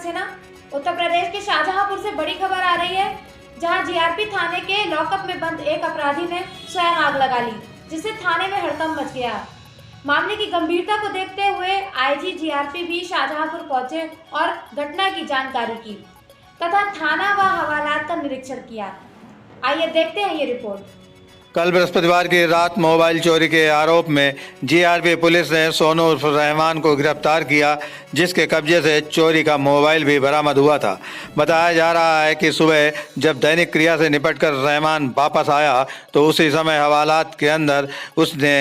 सक्सेना। उत्तर प्रदेश के शाहजहांपुर से बड़ी खबर आ रही है, जहां जीआरपी थाने के लॉकअप में बंद एक अपराधी ने स्वयं आग लगा ली, जिससे थाने में हड़कंप मच गया। मामले की गंभीरता को देखते हुए आईजी जीआरपी भी शाहजहांपुर पहुंचे और घटना की जानकारी की तथा थाना व हवालात का निरीक्षण किया। आइए देखते हैं ये रिपोर्ट। कल बृहस्पतिवार की रात मोबाइल चोरी के आरोप में जीआरपी पुलिस ने सोनू उर्फ रहमान को गिरफ्तार किया, जिसके कब्जे से चोरी का मोबाइल भी बरामद हुआ था। बताया जा रहा है कि सुबह जब दैनिक क्रिया से निपटकर रहमान वापस आया तो उसी समय हवालात के अंदर उसने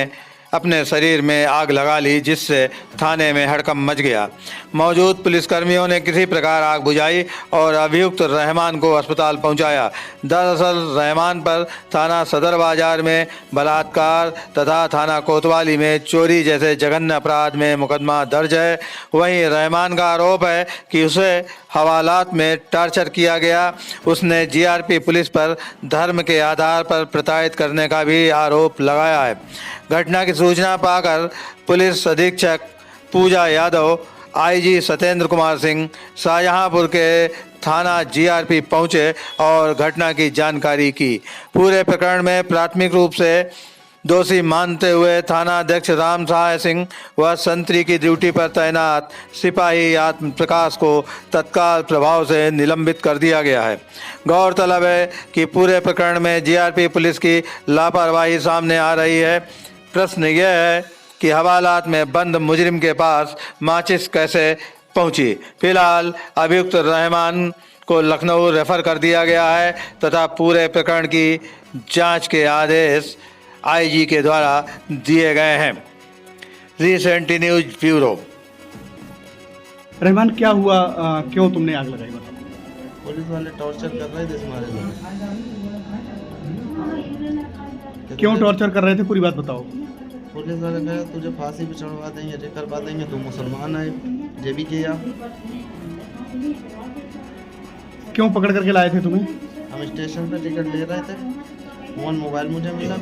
अपने शरीर में आग लगा ली, जिससे थाने में हड़कंप मच गया। मौजूद पुलिसकर्मियों ने किसी प्रकार आग बुझाई और अभियुक्त रहमान को अस्पताल पहुंचाया। दरअसल रहमान पर थाना सदर बाजार में बलात्कार तथा थाना कोतवाली में चोरी जैसे जघन्य अपराध में मुकदमा दर्ज है। वहीं रहमान का आरोप है कि उसे हवालात में टॉर्चर किया गया। उसने जीआरपी पुलिस पर धर्म के आधार पर प्रताड़ित करने का भी आरोप लगाया है। घटना की सूचना पाकर पुलिस अधीक्षक पूजा यादव, आईजी सत्येंद्र कुमार सिंह शाहजहांपुर के थाना जीआरपी पहुंचे और घटना की जानकारी की। पूरे प्रकरण में प्राथमिक रूप से दोषी मानते हुए थाना अध्यक्ष राम सहाय सिंह व संतरी की ड्यूटी पर तैनात सिपाही आत्म प्रकाश को तत्काल प्रभाव से निलंबित कर दिया गया है। गौरतलब है कि पूरे प्रकरण में जीआरपी पुलिस की लापरवाही सामने आ रही है। प्रश्न यह है कि हवालात में बंद मुजरिम के पास माचिस कैसे पहुंची। फिलहाल अभियुक्त रहमान को लखनऊ रेफर कर दिया गया है तथा पूरे प्रकरण की जांच के आदेश आईजी के द्वारा दिए गए हैं। रीसेंटी न्यूज ब्यूरो। रहमान, क्या हुआ? क्यों तुमने आग लगाई? बताओ। पुलिस वाले टॉर्चर कर रहे थे हमारे लोग। क्यों टॉर्चर कर रहे थे? पूरी बात बताओ। पुलिस वाले कहे तुझे फांसी पे चढ़वा देंगे, ये करवा देंगे, तू मुसलमान है, ये भी किया। क्यों पकड़ करके लाए थे तुम्हें? हम स्टेशन पे टिकट ले रहे थे, फोन मोबाइल मुझे मिला,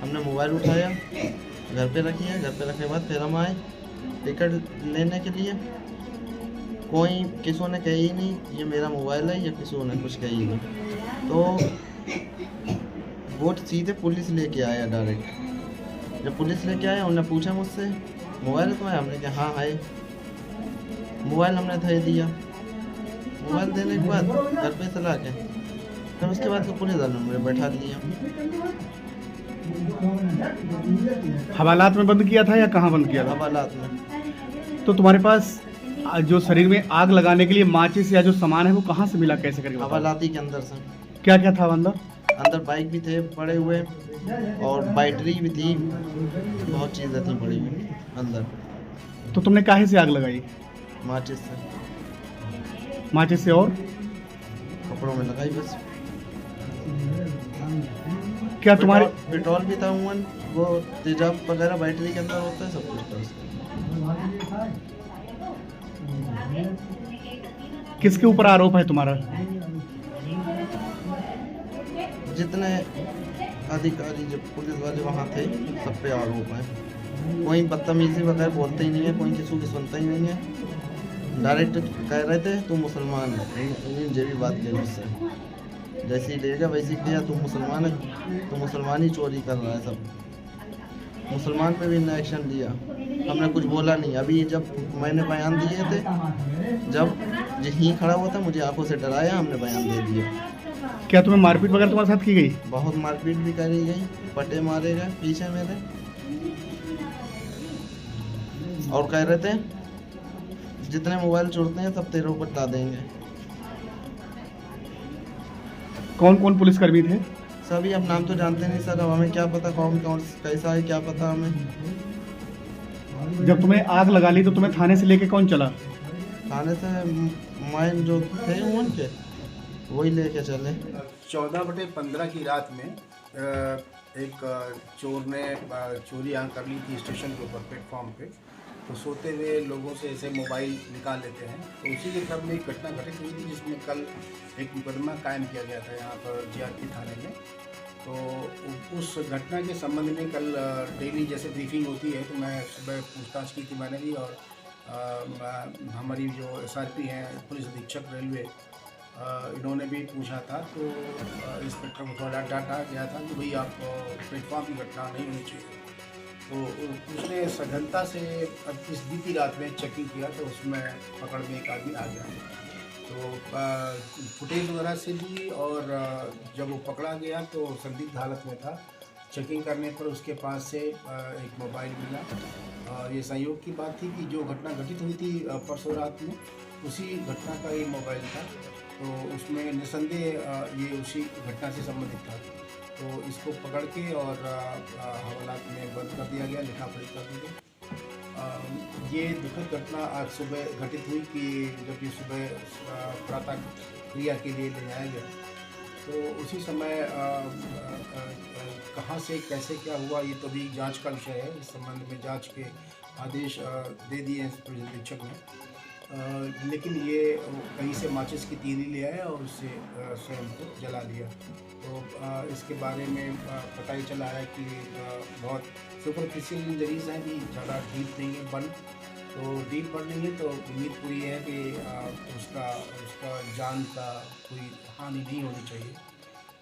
हमने मोबाइल उठाया, घर पे रखी है। घर पे रखने के बाद फिर हम आए टिकट लेने के लिए। कोई किसी ने कही ही नहीं ये मेरा मोबाइल है, या किसी ने कुछ कही नहीं। तो वो सीधे पुलिस लेके आया डायरेक्ट। जब पुलिस लेके आया उन्होंने पूछा मुझसे मोबाइल है तुम्हारा? हमने कहा हाँ है। मोबाइल हमने दे दिया। मोबाइल देने के बाद घर पे चला के फिर उसके बाद तो पुलिस वालों ने मुझे बैठा दिया। हवालात में बंद किया था या कहाँ बंद किया था? हवालात में। तो तुम्हारे पास जो शरीर में आग लगाने के लिए माचिस या जो सामान है वो कहाँ से मिला, कैसे करके? हवालाती के अंदर से। क्या क्या था अंदर? अंदर बाइक भी थे पड़े हुए और बैटरी भी थी, बहुत चीज़ें थी पड़ी हुई अंदर। तो तुमने काहे से आग लगाई? माचिस से। माचिस से और कपड़ों में लगाई बस। क्या तुम्हारे पेट्रोल भी था उमन, वो तेजाब वगैरह बैटरी के अंदर होता है, सब कुछ था उसका। किसके ऊपर आरोप है तुम्हारा? जितने अधिकारी जो पुलिस वाले वहाँ थे सब पे आरोप है। कोई बदतमीजी वगैरह बोलते ही नहीं है, कोई किसी की सुनता ही नहीं है। डायरेक्ट कह रहे थे तू मुसलमान है, जो भी बात की मुझसे, जैसे ही लेगा वैसे ही किया, तू मुसलमान है, तो मुसलमान ही चोरी कर रहा है। सब मुसलमान पे भी इन्हें एक्शन लिया, हमने कुछ बोला नहीं। अभी जब मैंने बयान दिए थे, जब यहीं खड़ा हुआ था मुझे आंखों से डराया, हमने बयान दे दिया। क्या तुम्हें मारपीट वगैरह तुम्हारे साथ की गई? बहुत मारपीट भी करी गई, पटे मारे गए पीछे मेरे, और कह रहे थे जितने मोबाइल चोरते हैं सब तेरे ऊपर ला देंगे। कौन कौन पुलिसकर्मी थे? सभी। अब नाम तो जानते नहीं सर, अब हमें क्या पता कौन कौन कैसा है, क्या पता हमें। जब तुम्हें आग लगा ली तो तुम्हें थाने से लेके कौन चला? थाने से माइन जो थे उनके वही लेके चले। 14/15 की रात में एक चोर ने चोरी यहाँ कर ली थी स्टेशन के ऊपर प्लेटफॉर्म पे। तो सोते हुए लोगों से ऐसे मोबाइल निकाल लेते हैं, तो उसी के क्रम में एक घटना घटित हुई थी, जिसमें कल एक मुकदमा कायम किया गया था यहाँ पर जीआरपी थाने में। तो उस घटना के संबंध में कल डेली जैसे ब्रीफिंग होती है, तो मैं सुबह पूछताछ की थी मैंने भी, और हमारी जो SRP हैं, पुलिस अधीक्षक रेलवे, इन्होंने भी पूछा था, तो इंस्पेक्टर को थोड़ा डांटा गया था कि भाई आप प्लेटफॉर्म की घटना नहीं होनी चाहिए। तो उसने सघनता से अब इस बीती रात में चेकिंग किया, तो उसमें पकड़ में एक आदमी आ गया। तो फुटेज वगैरह से भी, और जब वो पकड़ा गया तो संदिग्ध हालत में था। चेकिंग करने पर उसके पास से एक मोबाइल मिला। ये संयोग की बात थी कि जो घटना घटित हुई थी परसों रात में, उसी घटना का ये मोबाइल था। तो उसमें निस्संदेह ये उसी घटना से संबंधित था। तो इसको पकड़ के और हवालात में बंद कर दिया गया, लिखा पढ़ी कर दी गई। ये दुखद घटना आज सुबह घटित हुई कि जब ये सुबह प्रातः क्रिया के लिए ले जाया गया, तो उसी समय कहाँ से कैसे क्या हुआ, ये तो भी जांच का विषय है। इस संबंध में जांच के आदेश दे दिए हैं पुलिस अधीक्षक ने। लेकिन ये कहीं से माचिस की तीली ले आया और उससे स्वयं को जला दिया। तो इसके बारे में पता ही चला है कि बहुत सुपरफिशियल इंजरीज हैं, भी ज़्यादा डीप नहीं है बर्न। तो डीप बर्न नहीं है तो उम्मीद पूरी है कि उसका जान का कोई हानि नहीं होनी चाहिए।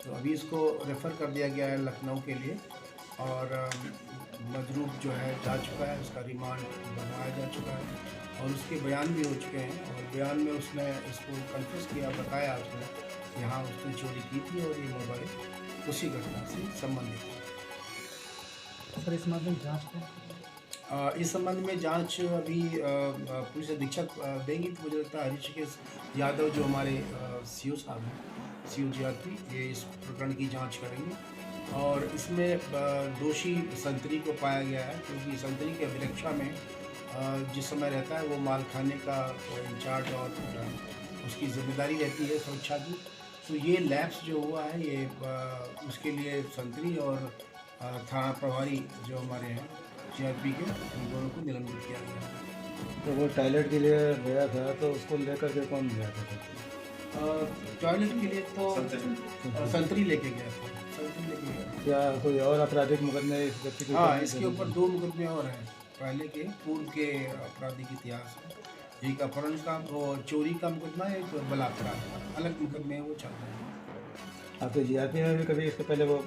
तो अभी इसको रेफ़र कर दिया गया है लखनऊ के लिए, और मजरूब जो है जा चुका है, उसका रिमांड बनवाया जा चुका है और उसके बयान भी हो चुके हैं। और बयान में उसने इसको कन्फेस किया, बताया उसने यहाँ उसने चोरी की थी और ये मोबाइल उसी घटना से संबंधित है। सर, इस मामले में जाँच को इस संबंध में जांच अभी पुलिस अधीक्षक देंगी। तो मुझे लगता है हरीश यादव जो हमारे CO साहब हैं, CO GRP, ये इस प्रकरण की जांच करेंगे। और इसमें दोषी संतरी को पाया गया है, क्योंकि संतरी के अभिरक्षा में जिस समय रहता है वो माल खाने का इंचार्ज और उसकी जिम्मेदारी रहती है सुरक्षा की। तो ये लैप्स जो हुआ है, ये उसके लिए संतरी और थाना प्रभारी जो हमारे हैं GRP के, उन दोनों को निलंबित किया गया। तो वो टॉयलेट के लिए गया था, तो उसको लेकर के कौन गया था? टॉयलेट के लिए तो संतरी लेके गया था। संतरी लेके गया। क्या कोई और आपराधिक मुकदमे इस व्यक्ति के? हाँ, इसके ऊपर 2 मुकदमे और हैं पहले के, पूर्व के आपराधिक इतिहास है। एक अपहरण का, वो चोरी का मुकदमा है, एक बलात्कार का, अलग मुकदमे हैं, वो चल रहे हैं। आपके GRP में भी कभी इसके पहले वो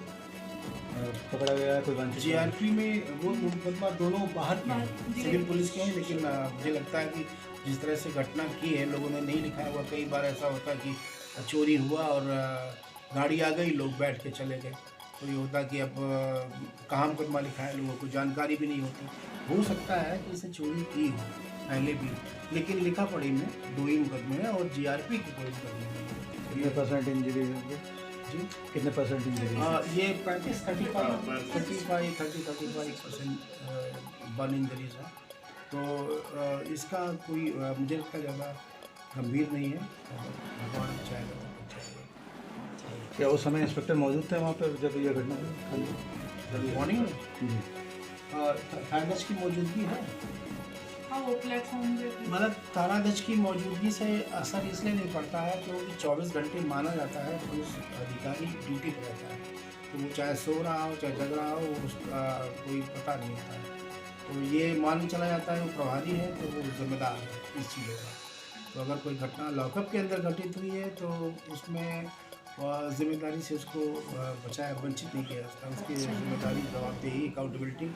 पकड़ा गया है कोई वांछित? GRP में वो मुकदमा दोनों बाहर के हैं, सिविल पुलिस के हैं। लेकिन मुझे लगता है कि जिस तरह से घटना की है, लोगों ने नहीं लिखाया हुआ। कई बार ऐसा होता है कि चोरी हुआ और गाड़ी आ गई, लोग बैठ के चले गए। तो ये होता कि अब कहाँ मुकदमा लिखा है, लोगों को जानकारी भी नहीं होती। हो सकता है कि इसे चोरी की हो पहले भी, लेकिन लिखा पढ़ी में 2 ही मुकदमे हैं और GRP के कोई मुकदमे नहीं है। कितने परसेंट इंजरी है जी, कितने परसेंट इंजरी? ये 35% बर्न इंजरीज है। तो इसका कोई मुझे लगता है ज़्यादा गंभीर नहीं है। भगवान चाहेगा तो अच्छा होगा। क्या उस समय इंस्पेक्टर मौजूद थे वहाँ पर जब ये घटना हुई? मॉर्निंग में जी। थानाध्यक्ष की मौजूदगी है। हाँ, वो प्लेटफॉर्म पे मतलब थानाध्यक्ष की मौजूदगी से असर इसलिए नहीं पड़ता है क्योंकि 24 घंटे माना जाता है पुलिस अधिकारी ड्यूटी पर रहता है। तो वो चाहे सो रहा हो चाहे जग रहा हो, उसका कोई पता नहीं होता है। तो ये मान चला जाता है वो प्रभारी है तो वो जिम्मेदार है इस चीज़ों का। तो अगर कोई घटना लॉकअप के अंदर घटित हुई है तो उसमें जिम्मेदारी से उसको बचाया वंचित नहीं किया जाता। उसकी जिम्मेदारी, जवाबदेही, अकाउंटेबिलिटी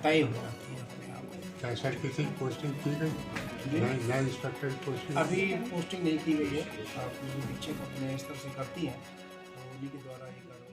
तय हो जाती है अपने आप। क्या सर किसी पोस्टिंग की गई? नए इंस्पेक्टर की पोस्टिंग अभी पोस्टिंग नहीं की गई है। पुलिस अधीक्षक अपने स्तर से करती हैं, तो उन्हीं के द्वारा ये कार्रवाई